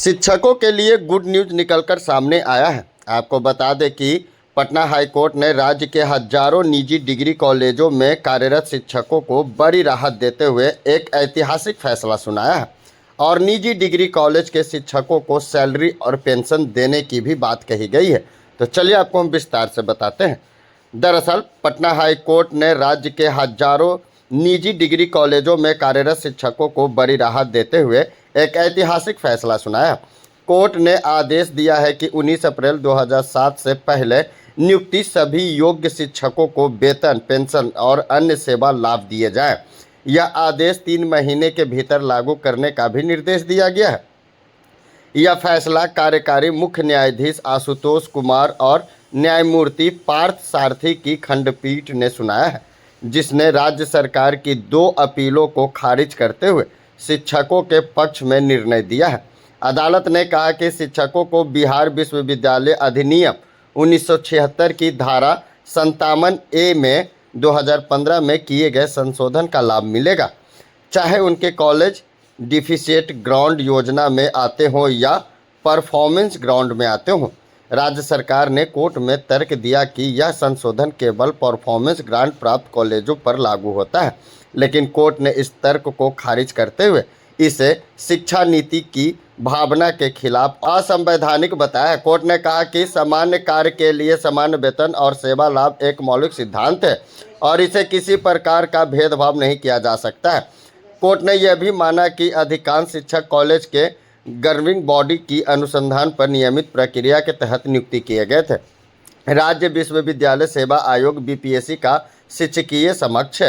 शिक्षकों के लिए गुड न्यूज निकलकर सामने आया है। आपको बता दें कि पटना हाईकोर्ट ने राज्य के हजारों निजी डिग्री कॉलेजों में कार्यरत शिक्षकों को बड़ी राहत देते हुए एक ऐतिहासिक फैसला सुनाया है और निजी डिग्री कॉलेज के शिक्षकों को सैलरी और पेंशन देने की भी बात कही गई है। तो चलिए आपको हम विस्तार से बताते हैं। दरअसल पटना हाईकोर्ट ने राज्य के हजारों निजी डिग्री कॉलेजों में कार्यरत शिक्षकों को बड़ी राहत देते हुए एक ऐतिहासिक फैसला सुनाया। कोर्ट ने आदेश दिया है कि 19 अप्रैल 2007 से पहले नियुक्ति सभी योग्य शिक्षकों को वेतन, पेंशन और अन्य सेवा लाभ दिए जाएं। यह आदेश 3 महीने के भीतर लागू करने का भी निर्देश दिया गया है। यह फैसला कार्यकारी मुख्य न्यायाधीश आशुतोष कुमार और न्यायमूर्ति पार्थ सारथी की खंडपीठ ने सुनाया है, जिसने राज्य सरकार की 2 अपीलों को खारिज करते हुए शिक्षकों के पक्ष में निर्णय दिया है। अदालत ने कहा कि शिक्षकों को बिहार विश्वविद्यालय अधिनियम 1976 की धारा 57A में 2015 में किए गए संशोधन का लाभ मिलेगा, चाहे उनके कॉलेज डिफिशिएंट ग्राउंड योजना में आते हों या परफॉर्मेंस ग्राउंड में आते हों। राज्य सरकार ने कोर्ट में तर्क दिया कि यह संशोधन केवल परफॉर्मेंस ग्रांट प्राप्त कॉलेजों पर लागू होता है, लेकिन कोर्ट ने इस तर्क को खारिज करते हुए इसे शिक्षा नीति की भावना के खिलाफ असंवैधानिक बताया। कोर्ट ने कहा कि सामान्य कार्य के लिए समान वेतन और सेवा लाभ एक मौलिक सिद्धांत है और इसे किसी प्रकार का भेदभाव नहीं किया जा सकता है। कोर्ट ने यह भी माना कि अधिकांश शिक्षक कॉलेज के गवर्निंग बॉडी की अनुसंधान पर नियमित प्रक्रिया के तहत नियुक्ति किए गए थे। राज्य विश्वविद्यालय सेवा आयोग बीपीएससी का शिक्षकीय समक्ष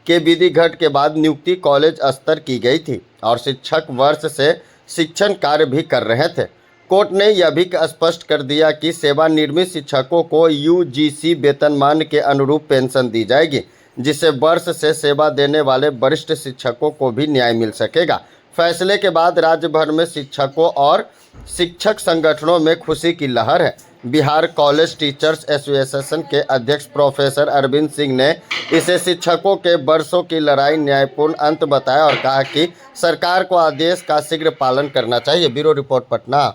के विधिगत के बाद नियुक्ति कॉलेज स्तर की गई थी और शिक्षक वर्ष से शिक्षण कार्य भी कर रहे थे। कोर्ट ने यह भी स्पष्ट कर दिया कि सेवानिवृत्त शिक्षकों को यूजीसी वेतनमान के अनुरूप पेंशन दी जाएगी, जिससे वर्ष से सेवा देने वाले वरिष्ठ शिक्षकों को भी न्याय मिल सकेगा। फैसले के बाद राज्य भर में शिक्षकों और शिक्षक संगठनों में खुशी की लहर है। बिहार कॉलेज टीचर्स एसोसिएशन के अध्यक्ष प्रोफेसर अरविंद सिंह ने इसे शिक्षकों के वर्षों की लड़ाई न्यायपूर्ण अंत बताया और कहा कि सरकार को आदेश का शीघ्र पालन करना चाहिए। Bureau report, Patna.